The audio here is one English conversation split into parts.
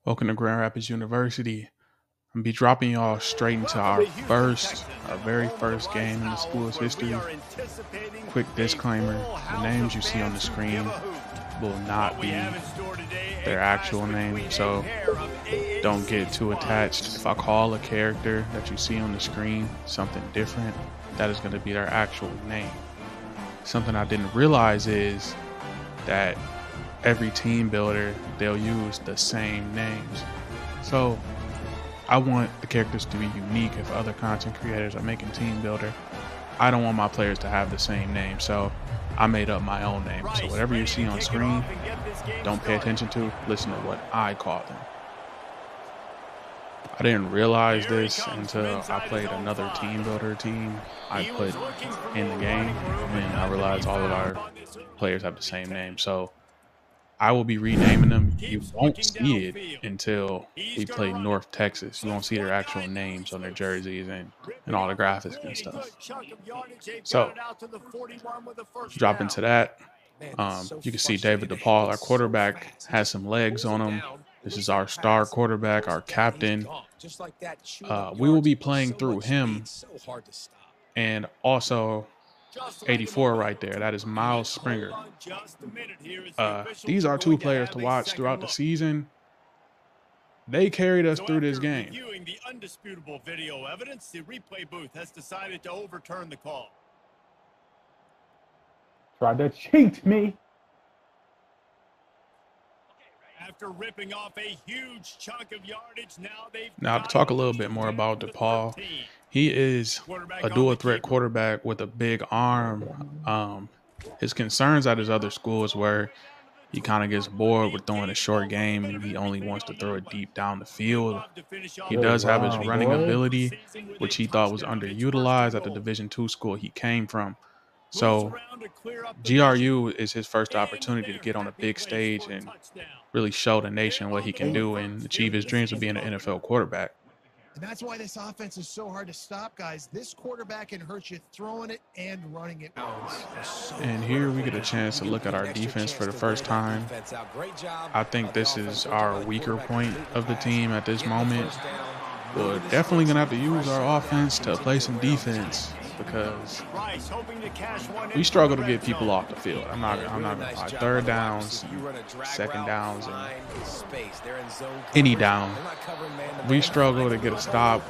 Welcome to Grand Rapids University. I'm gonna be dropping y'all straight into our very first game in the school's history. Quick disclaimer: the names you see on the screen will not be their actual name, so don't get too attached. If I call a character that you see on the screen something different, that is going to be their actual name. Something I didn't realize is that every team builder, they'll use the same names. So I want the characters to be unique. If other content creators are making team builder, I don't want my players to have the same name. So I made up my own name. So whatever you see on screen, don't pay attention to, listen to what I call them. I didn't realize this until I played another team builder team I put in the game, and I realized all of our players have the same name. So I will be renaming them. You won't see it until we play North Texas. You won't see their actual names on their jerseys and all the graphics and stuff. So drop into that. You can see David DePaul, our quarterback, has some legs on him. This is our star quarterback, our captain. We will be playing through him, and also 84 right there. That is Miles Springer. These are two players to watch throughout the season. They carried us through this game. Viewing the undisputable video evidence, the replay booth has decided to overturn the call. Tried to cheat me. After ripping off a huge chunk of yardage, now to talk a little bit more about DePaul, he is a dual threat quarterback with a big arm. His concerns at his other schools were he kind of gets bored with throwing a short game and he only wants to throw it deep down the field. He does have his running ability, which he thought was underutilized at the Division II school he came from. So GRU is his first opportunity to get on a big stage and really show the nation what he can do and achieve his dreams of being an NFL quarterback. And that's why this offense is so hard to stop, guys. This quarterback can hurt you throwing it and running it. And here we get a chance to look at our defense for the first time. I think this is our weaker point of the team at this moment. We're definitely going to have to use our offense to play some defense because we struggle to get people off the field. I'm not going to lie. Third downs, second downs, and any down, we struggle to get a stop.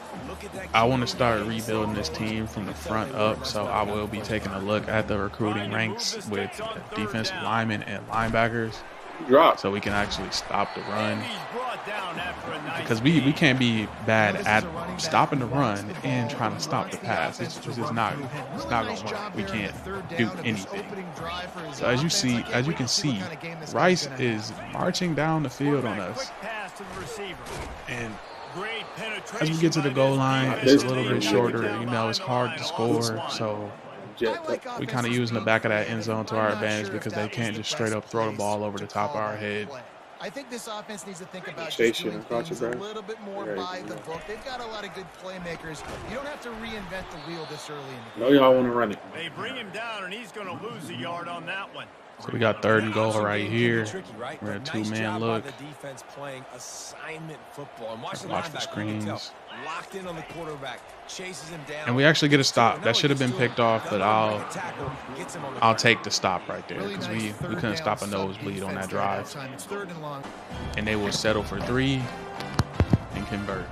I want to start rebuilding this team from the front up, so I will be taking a look at the recruiting ranks with defensive linemen and linebackers so we can actually stop the run, because we can't be bad at stopping the run and trying to stop the pass. It's just not going to work. We can't do anything. So as you can see, Rice is marching down the field on us, and as we get to the goal line, it's a little bit shorter. You know, it's hard to score, so we kind of using the back of that end zone to our advantage because they can't just straight up throw the ball over the top of our head. I think this offense needs to think about just doing things a little bit more by the book. They've got a lot of good playmakers. You don't have to reinvent the wheel this early in the game. No, y'all want to run it. They bring him down, and he's going to lose a yard on that one. So we got third and goal right here. We're a two-man look. Watch the screens. And we actually get a stop. That should have been picked off, but I'll take the stop right there because we couldn't stop a nosebleed on that drive. And they will settle for 3 and convert.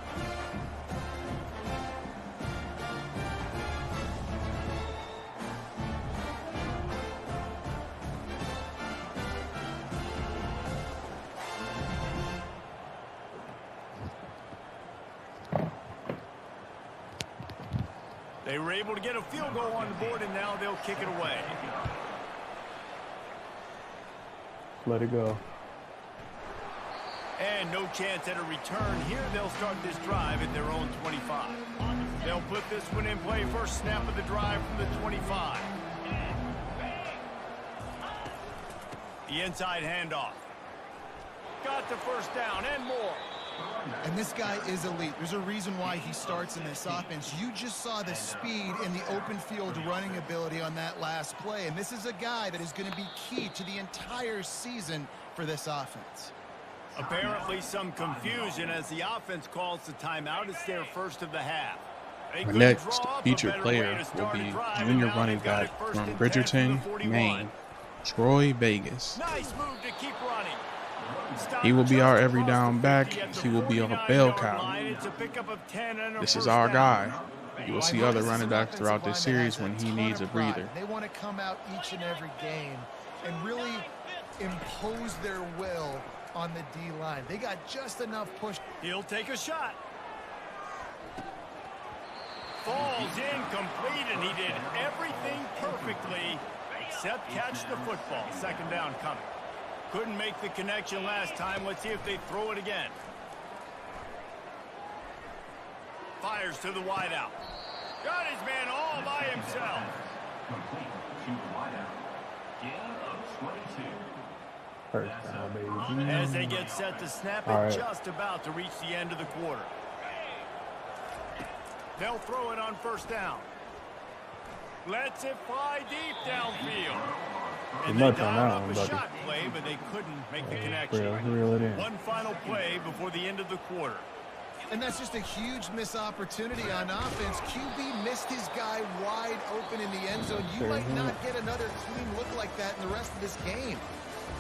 They were able to get a field goal on the board, and now they'll kick it away. Let it go. And no chance at a return here. They'll start this drive at their own 25. They'll put this one in play. First snap of the drive from the 25. The inside handoff. Got the first down and more. And this guy is elite. There's a reason why he starts in this offense. You just saw the speed and the open field running ability on that last play. And this is a guy that is going to be key to the entire season for this offense. Apparently some confusion as the offense calls the timeout. It's their first of the half. The next featured player will be junior running back from Bridgerton, Maine, Troy Vegas. Nice move to keep running. He will be our every down back. He will be our bell cow. This is our guy. You will see other running backs throughout this series when he needs a breather. They want to come out each and every game and really impose their will on the D-line. They got just enough push. He'll take a shot. Falls incomplete, and he did everything perfectly except catch the football. Second down coming. Couldn't make the connection last time. Let's see if they throw it again. Fires to the wideout. Got his man all by himself. First down, baby. As they get set to snap it, just about to reach the end of the quarter. They'll throw it on first down. Lets it fly deep downfield. And they got up a shot play, but they couldn't make the connection. Reel it in. One final play before the end of the quarter. And that's just a huge missed opportunity on offense. QB missed his guy wide open in the end zone. You might not get another clean look like that in the rest of this game.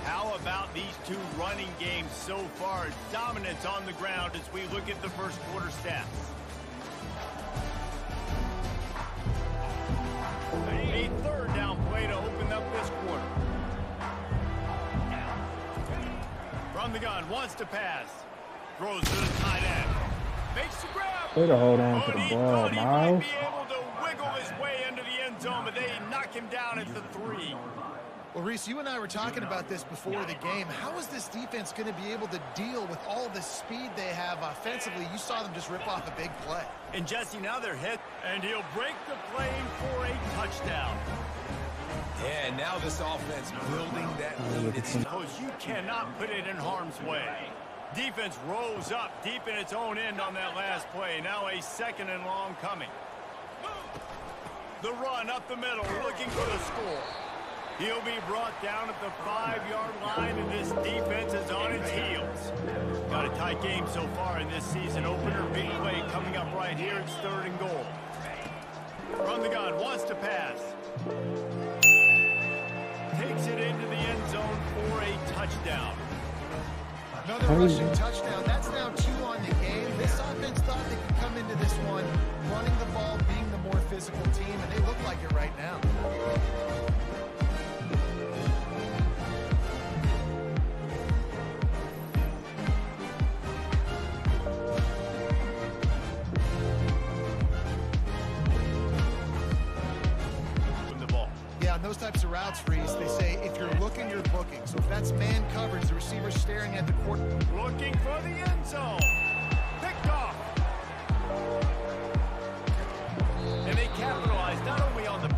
How about these two running games so far? Dominance on the ground as we look at the first quarter stats. A third down play to open up this quarter. From the gun, wants to pass. Throws to the tight end. Makes the grab. Way to hold on to the ball, Miles. He might be able to wiggle his way into the end zone, but they knock him down at the 3. Well, Reese, you and I were talking about this before the game. How is this defense going to be able to deal with all the speed they have offensively? You saw them just rip off a big play. And Jesse, now they're hit, and he'll break the plane for a touchdown. Yeah, and now this offense building that lead. Because you cannot put it in harm's way. Defense rose up deep in its own end on that last play. Now a second and long coming. The run up the middle, looking for the score. He'll be brought down at the 5-yard line, and this defense is on its heels. Got a tight game so far in this season opener. Big play coming up right here. It's 3rd and goal. From the gun, wants to pass. Takes it into the end zone for a touchdown. Another rushing touchdown. That's now 2 on the game. This offense thought they could come into this one running the ball, being the more physical team, and they look like it right now. Those types of routes, Reese, they say if you're looking, you're booking. So if that's man coverage, the receiver's staring at the court. Looking for the end zone. Picked off. And they capitalize not only on the...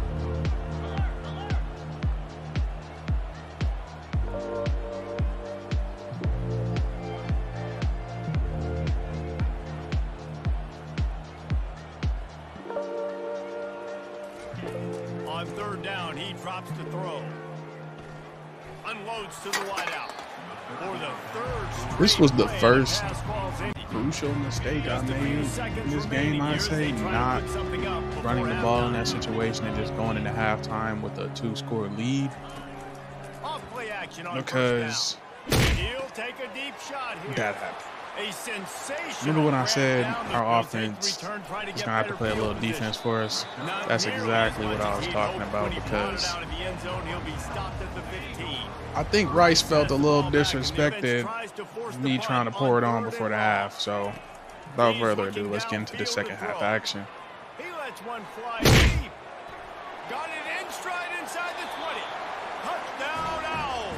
On 3rd down, he drops to throw. Unloads to the wideout. For the 3rd. This was the first crucial mistake I made in this game, I'd say. Not running the ball in that situation and just going into halftime with a 2-score lead. Because he'll take a deep shot here. That happened. A sensational. Remember when I said our offense is going to have to play a little defense for us? That's exactly what I was talking about, because I think Rice felt a little disrespected me trying to pour it on before the half. So without further ado, let's get into the second half action. He lets one fly deep. Got it in stride inside the 20. Touchdown Owls.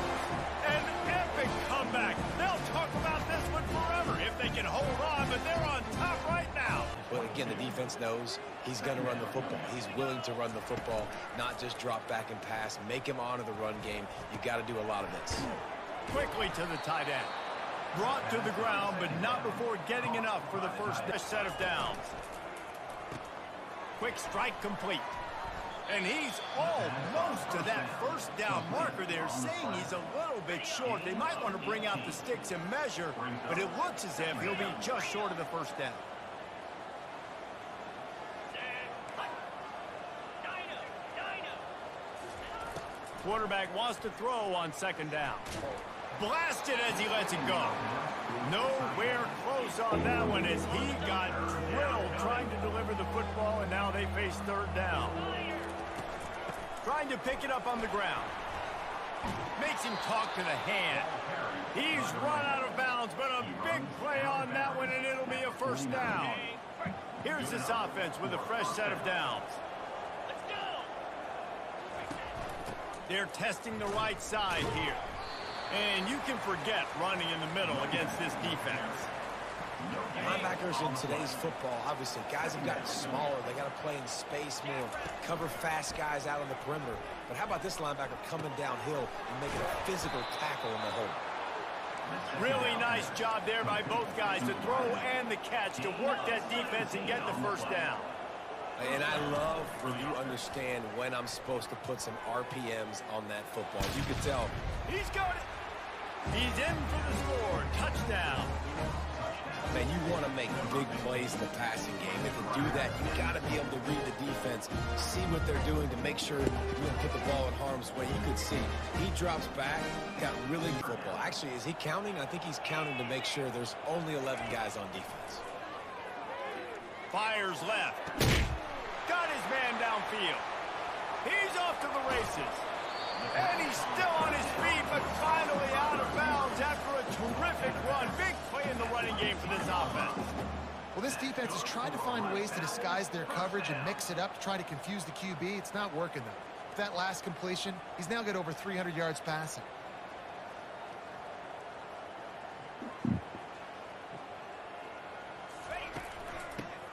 An epic comeback. They'll talk about this one forever if they can hold on, but they're on top right now. Well, again, the defense knows he's going to run the football. He's willing to run the football, not just drop back and pass. Make him honor the run game. You got to do a lot of this. Quickly to the tight end. Brought to the ground, but not before getting enough for the first set of downs. Quick strike complete. And he's almost to that first down marker there, saying he's a little bit short. They might want to bring out the sticks and measure, but it looks as if he'll be just short of the first down. Quarterback wants to throw on second down. Blasted as he lets it go. Nowhere close on that one as he got drilled trying to deliver the football, and now they face third down. Trying to pick it up on the ground. Makes him talk to the hand. He's run out of bounds, but a big play on that one, and it'll be a first down. Here's this offense with a fresh set of downs. They're testing the right side here. And you can forget running in the middle against this defense. Linebackers in today's football, obviously, guys have gotten smaller. They got to play in space more, cover fast guys out on the perimeter. But how about this linebacker coming downhill and making a physical tackle in the hole? Really nice job there by both guys to throw and the catch to work that defense and get the first down. And I love when you understand when I'm supposed to put some RPMs on that football. You can tell. He's got it. He's in for the score. Touchdown. Man, you want to make big plays in the passing game. And to do that, you got to be able to read the defense, see what they're doing to make sure you don't put the ball in harm's way. You can see he drops back, got really good football. Actually, is he counting? I think he's counting to make sure there's only 11 guys on defense. Fires left. Got his man downfield. He's off to the races. And he's still on his feet, but finally out of bounds after a terrific run. Big play in the running game for this offense. Well, this defense has tried to find ways to disguise their coverage and mix it up to try to confuse the QB. It's not working, though. With that last completion, he's now got over 300 yards passing.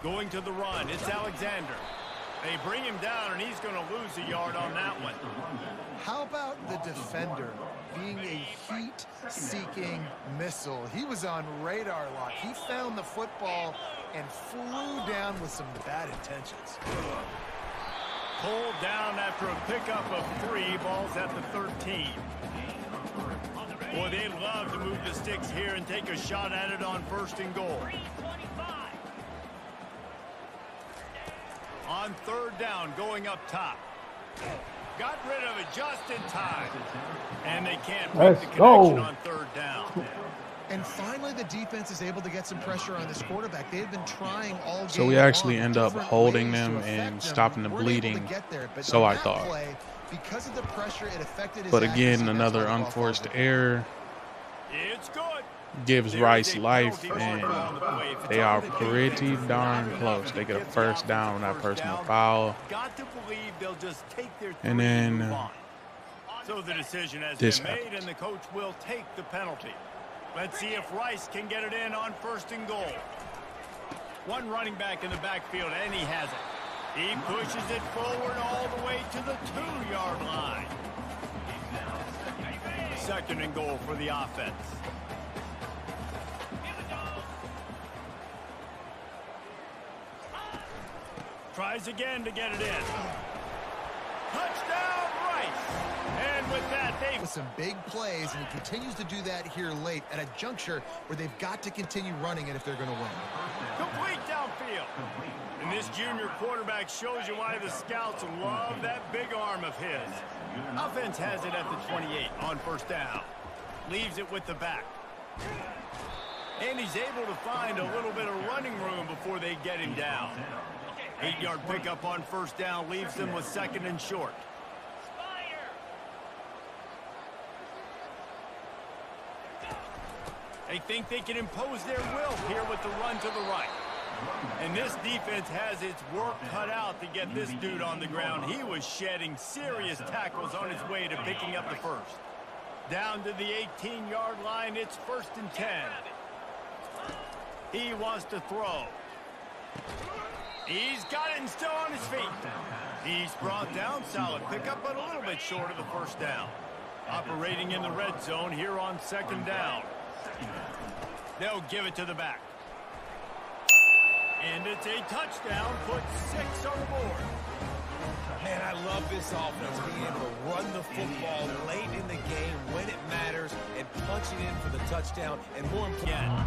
Going to the run, it's Alexander. They bring him down, and he's going to lose a yard on that one. How about the defender being a heat-seeking missile? He was on radar lock. He found the football and flew down with some bad intentions. Pulled down after a pickup of 3 balls at the 13. Boy, they'd love to move the sticks here and take a shot at it on first and goal. On third down, going up top. Got rid of it just in time. And they can't break the connection on third down. And finally, the defense is able to get some pressure on this quarterback. They've been trying all game. So we actually end up holding them and stopping the bleeding. So I thought. Because of the pressure, it affected his but again, another unforced error. It's good. Gives Rice life, and they are pretty darn close. They get a first down on that personal foul. And then so the decision has been made, and the coach will take the penalty. Let's see if Rice can get it in on first and goal. One running back in the backfield, and he has it. He pushes it forward all the way to the 2-yard line. Second and goal for the offense. Tries again to get it in. Touchdown, Rice. And with that, with some big plays, and he continues to do that here late at a juncture where they've got to continue running it if they're going to win. Complete downfield. And this junior quarterback shows you why the scouts love that big arm of his. Offense has it at the 28 on first down. Leaves it with the back. And he's able to find a little bit of running room before they get him down. 8-yard pickup on first down leaves them with second and short. They think they can impose their will here with the run to the right. And this defense has its work cut out to get this dude on the ground. He was shedding serious tackles on his way to picking up the first. Down to the 18-yard line, it's first and 10. He wants to throw. He's got it and still on his feet. He's brought down, solid pickup, but a little bit short of the first down. Operating in the red zone here on second down. They'll give it to the back. And it's a touchdown, put 6 on the board. Man, I love this offense, being able to run the football late in the game when it matters and punch it in for the touchdown. And more important,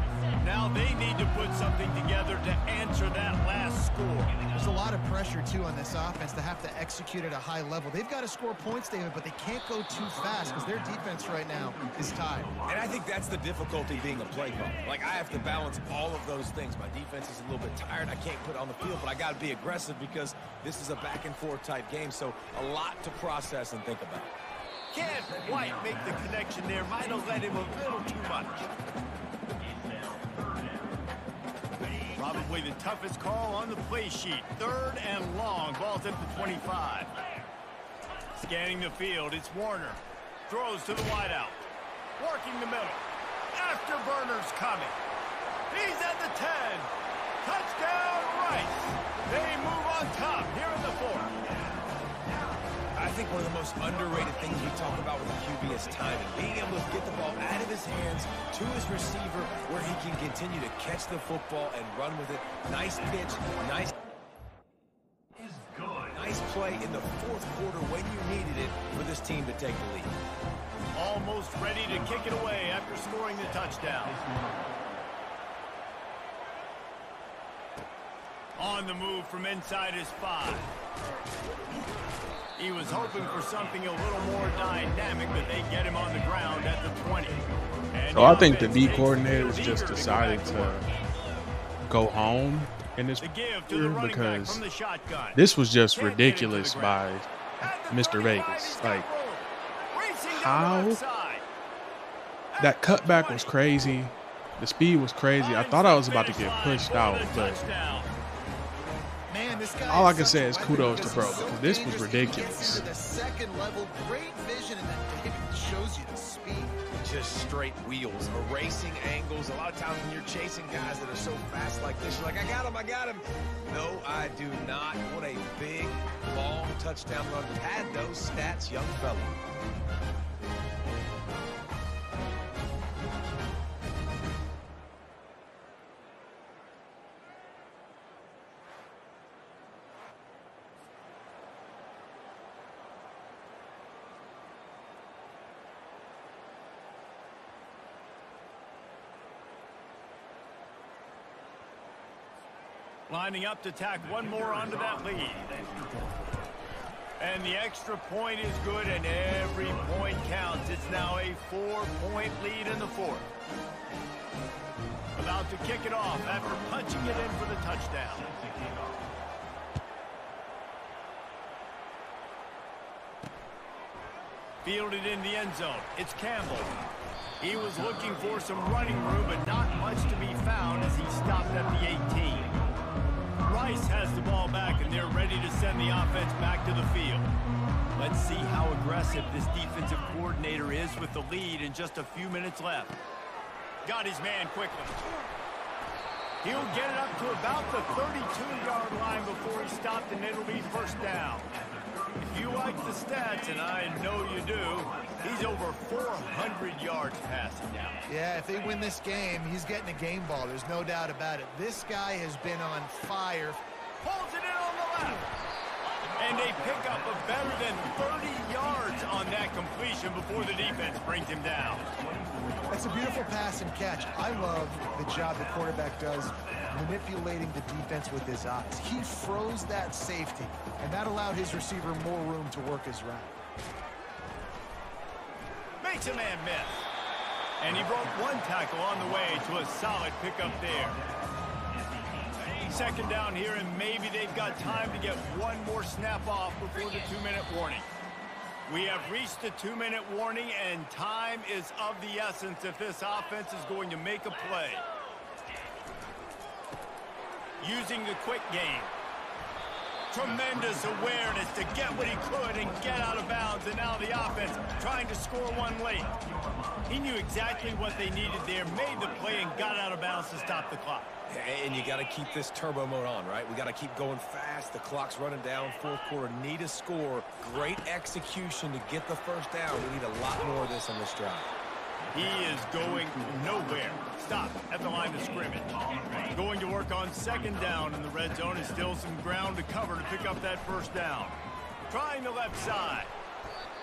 now they need to put something together to answer that last score. There's a lot of pressure, too, on this offense to have to execute at a high level. They've got to score points, David, but they can't go too fast because their defense right now is tied. and I think that's the difficulty being a play caller. Like, I have to balance all of those things. My defense is a little bit tired. I can't put it on the field, but I got to be aggressive because this is a back-and-forth type game, so a lot to process and think about. Can't quite make the connection there. Might have led him a little too much. Probably the toughest call on the play sheet. 3rd and long. Ball's at the 25. Scanning the field, it's Warner. Throws to the wideout. Working the middle. Afterburner's coming. He's at the 10. Touchdown, Rice. They move on top here in the 4th. I think one of the most underrated things we talk about with the QB is timing. Being able to get the ball out of his hands to his receiver where he can continue to catch the football and run with it. Nice pitch, nice play in the 4th quarter when you needed it for this team to take the lead. Almost ready to kick it away after scoring the touchdown. On the move from inside his 5. He was hoping for something a little more dynamic, but they get him on the ground at the 20. And So I think the D coordinators just decided to go home in this because this was just ridiculous by Mr. Vegas. Like, how that cutback was crazy. The speed was crazy. I thought I was about to get pushed out, but Man, this guy all I can say is kudos to Bro because this was ridiculous. The second level, great vision, and then it shows you the speed. Just straight wheels, erasing angles. A lot of times when you're chasing guys that are so fast like this, you're like, I got him. No, I do not. What a big, long touchdown run. Had those stats, young fella. Lining up to tack one more onto that lead. And the extra point is good, and every point counts. It's now a 4-point lead in the 4th. About to kick it off after punching it in for the touchdown. Fielded in the end zone. It's Campbell. He was looking for some running room, but not much to be found as he stopped at the 18. Rice has the ball back, and they're ready to send the offense back to the field. Let's see how aggressive this defensive coordinator is with the lead and just a few minutes left. Got his man quickly. He'll get it up to about the 32-yard line before he stopped, and it'll be 1st down. If you like the stats, and I know you do, he's over 400 yards passing now. Yeah, if they win this game, he's getting a game ball. There's no doubt about it. This guy has been on fire. Pulls it in on the left. And a pickup of better than 30 yards on that completion before the defense brings him down. That's a beautiful pass and catch. I love the job the quarterback does manipulating the defense with his eyes. He froze that safety, and that allowed his receiver more room to work his route. Makes a man miss. And he broke one tackle on the way to a solid pickup there. 2nd down here, and maybe they've got time to get one more snap off before the 2-minute warning. We have reached the 2-minute warning, and time is of the essence if this offense is going to make a play. Using the quick game. Tremendous awareness to get what he could and get out of bounds, and now the offense trying to score one late. He knew exactly what they needed there, made the play, and got out of bounds to stop the clock. And you got to keep this turbo mode on, right? We got to keep going fast. The clock's running down. 4th quarter, need a score. Great execution to get the 1st down. We need a lot more of this on this drive. He is going nowhere. Stop at the line of scrimmage. Going to work on 2nd down in the red zone, and still some ground to cover to pick up that 1st down. Trying the left side.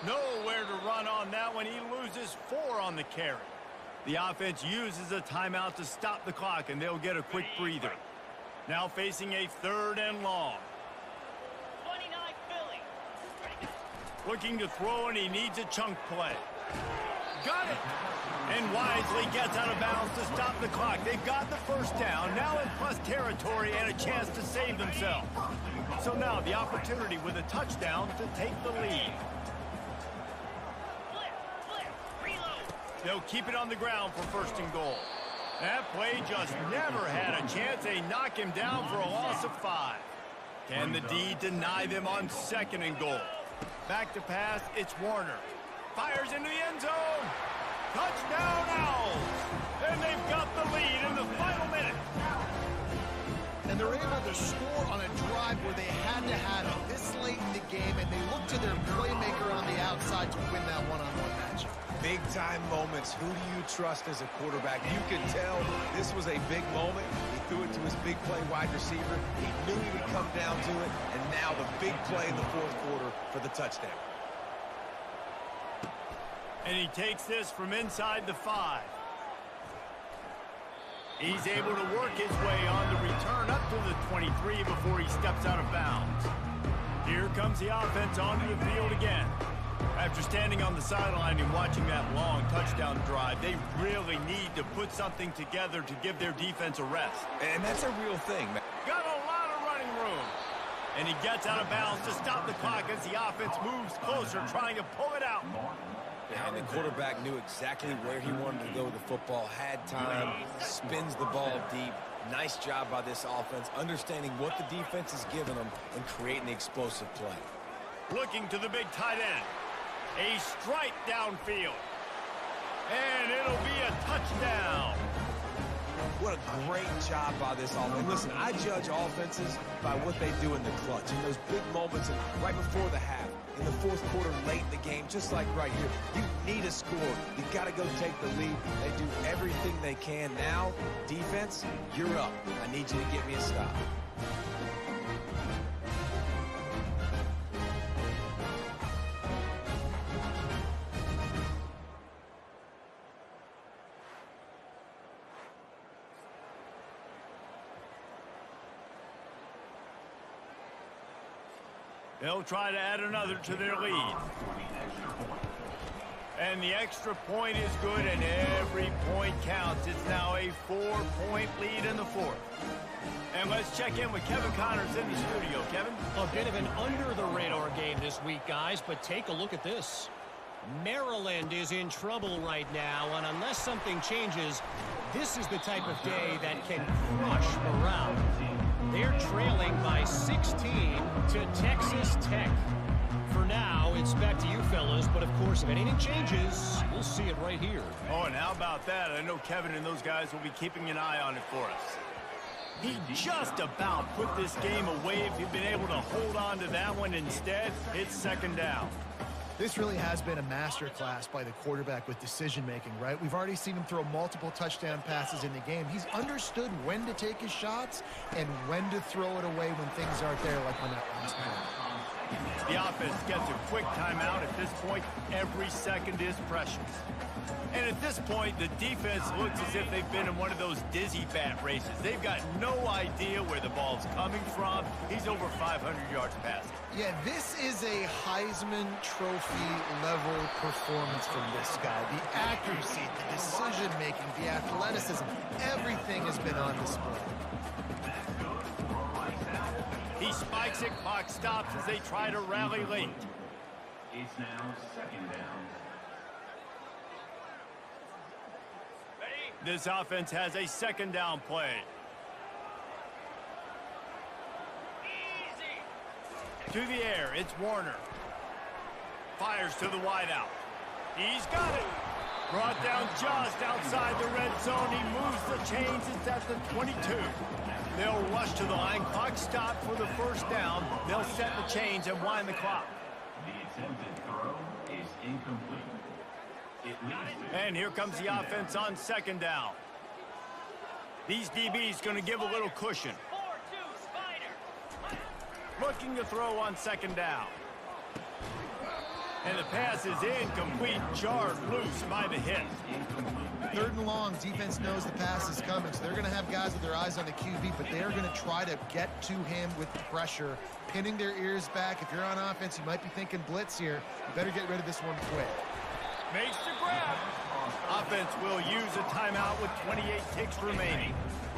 Nowhere to run on that one. He loses 4 on the carry. The offense uses a timeout to stop the clock, and they'll get a quick breather. Now facing a 3rd and long. 29 Philly. Looking to throw, and he needs a chunk play. Got it! And wisely gets out of bounds to stop the clock. They've got the first down, now in plus territory and a chance to save themselves. So now the opportunity with a touchdown to take the lead. They'll keep it on the ground for 1st and goal. That play just never had a chance. They knock him down for a loss of 5. Can the D deny them on 2nd and goal? Back to pass, it's Warner. Fires into the end zone. Touchdown Owls. And they've got the lead in the final minute. And they're able to score on a drive where they had to have it this late in the game, and they look to their playmaker on the outside to win that one-on-one matchup. Big-time moments. Who do you trust as a quarterback? You can tell this was a big moment. He threw it to his big play wide receiver. He knew he would come down to it, and now the big play in the 4th quarter for the touchdown. And he takes this from inside the 5. He's able to work his way on the return up to the 23 before he steps out of bounds. Here comes the offense onto the field again. After standing on the sideline and watching that long touchdown drive, they really need to put something together to give their defense a rest. And that's a real thing, man. Got a lot of running room. And he gets out of bounds to stop the clock as the offense moves closer, trying to pull it out. And the quarterback knew exactly where he wanted to go with the football, had time, spins the ball deep. Nice job by this offense, understanding what the defense is giving them and creating the explosive play. Looking to the big tight end. A strike downfield. And it'll be a touchdown. What a great job by this offense. And listen, I judge offenses by what they do in the clutch, in those big moments and right before the half, in the 4th quarter, late in the game, just like right here. You need a score. You've got to go take the lead. They do everything they can. Now, defense, you're up. I need you to get me a stop. They'll try to add another to their lead. And the extra point is good, and every point counts. It's now a 4-point lead in the 4th. And let's check in with Kevin Connors in the studio. Kevin? A bit of an under-the-radar game this week, guys, but take a look at this. Maryland is in trouble right now, and unless something changes, this is the type of day that can crush morale. They're trailing by 16 to Texas Tech. For now, it's back to you fellas, but of course, if anything changes, we'll see it right here. Oh, and how about that? I know Kevin and those guys will be keeping an eye on it for us. He just about put this game away. If he'd been able to hold on to that one instead, it's 2nd down. This really has been a masterclass by the quarterback with decision-making, right? We've already seen him throw multiple touchdown passes in the game. He's understood when to take his shots and when to throw it away when things aren't there, like on that last play. The offense gets a quick timeout. At this point, every second is precious. And at this point, the defense looks as if they've been in one of those dizzy bat races. They've got no idea where the ball's coming from. He's over 500 yards passing. Yeah, this is a Heisman Trophy level performance from this guy. The accuracy, the decision-making, the athleticism, everything has been on display. He spikes it, clock stops as they try to rally late. It's now 2nd down. This offense has a 2nd down play. To the air, it's Warner. Fires to the wideout. He's got it. Brought down just outside the red zone. He moves the chains. It's at the 22. They'll rush to the line. Clock stopped for the 1st down. They'll set the chains and wind the clock. The attempted throw is incomplete. And here comes the offense on 2nd down. These DBs going to give a little cushion. Looking to throw on 2nd down. And the pass is incomplete, jarred loose by the hit. 3rd and long, defense knows the pass is coming, so they're going to have guys with their eyes on the QB, but they are going to try to get to him with pressure, pinning their ears back. If you're on offense, you might be thinking blitz here. You better get rid of this one quick. Makes the grab. Offense will use a timeout with 28 ticks remaining.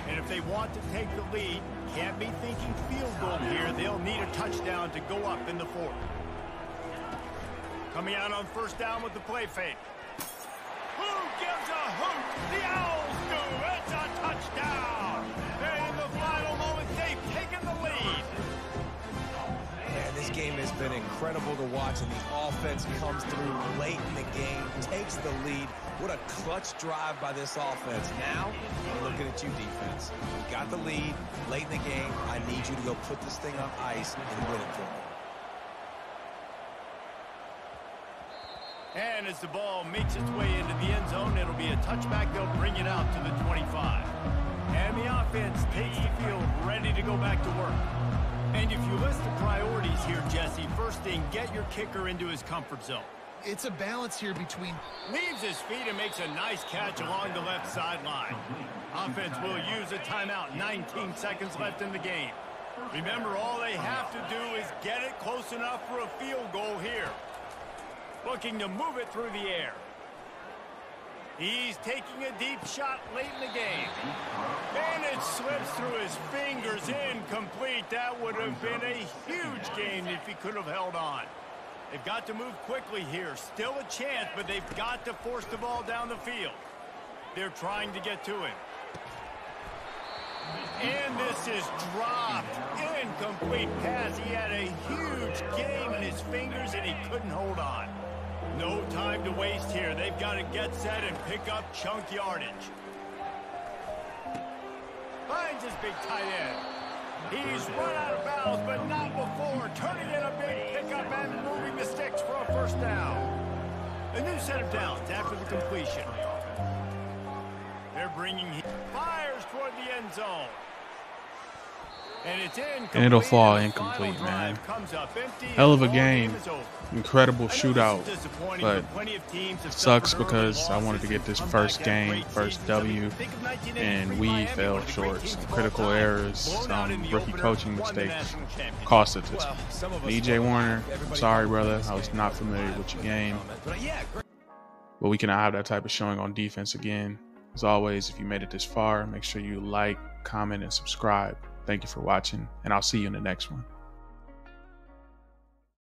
And if they want to take the lead, can't be thinking field goal here. They'll need a touchdown to go up in the 4th. Coming out on 1st down with the play fake. Who gives a hoot? The Owls do. It's a touchdown. And in the final moment, they've taken the lead. Man, this game has been incredible to watch, and the offense comes through late in the game, takes the lead. What a clutch drive by this offense. Now, I'm looking at you, defense. You got the lead late in the game. I need you to go put this thing on ice and win it for me. And as the ball makes its way into the end zone, it'll be a touchback. They'll bring it out to the 25. And the offense takes the field, ready to go back to work. And if you list the priorities here, Jesse, first thing, get your kicker into his comfort zone. It's a balance here between... Leaves his feet and makes a nice catch along the left sideline. Offense will use a timeout. 19 seconds left in the game. Remember, all they have to do is get it close enough for a field goal here. Looking to move it through the air. He's taking a deep shot late in the game. And it slips through his fingers, incomplete. That would have been a huge game if he could have held on. They've got to move quickly here. Still a chance, but they've got to force the ball down the field. They're trying to get to him. And this is dropped. Incomplete pass. He had a huge game in his fingers, and he couldn't hold on. No time to waste here. They've got to get set and pick up chunk yardage. Finds his big tight end. He's run out of bounds, but not before. Turning in a big pickup and moving the sticks for a 1st down. A new set of downs after the completion. They're bringing him. Fires toward the end zone. And it's incomplete. And it'll fall incomplete, man. Hell of a game. Incredible shootout. But it sucks because I wanted to get this first W, and we fell short. Some critical errors, some rookie coaching mistakes cost us this. DJ Warner, I'm sorry, brother. I was not familiar with your game. But we cannot have that type of showing on defense again. As always, if you made it this far, make sure you like, comment, and subscribe. Thank you for watching, and I'll see you in the next one.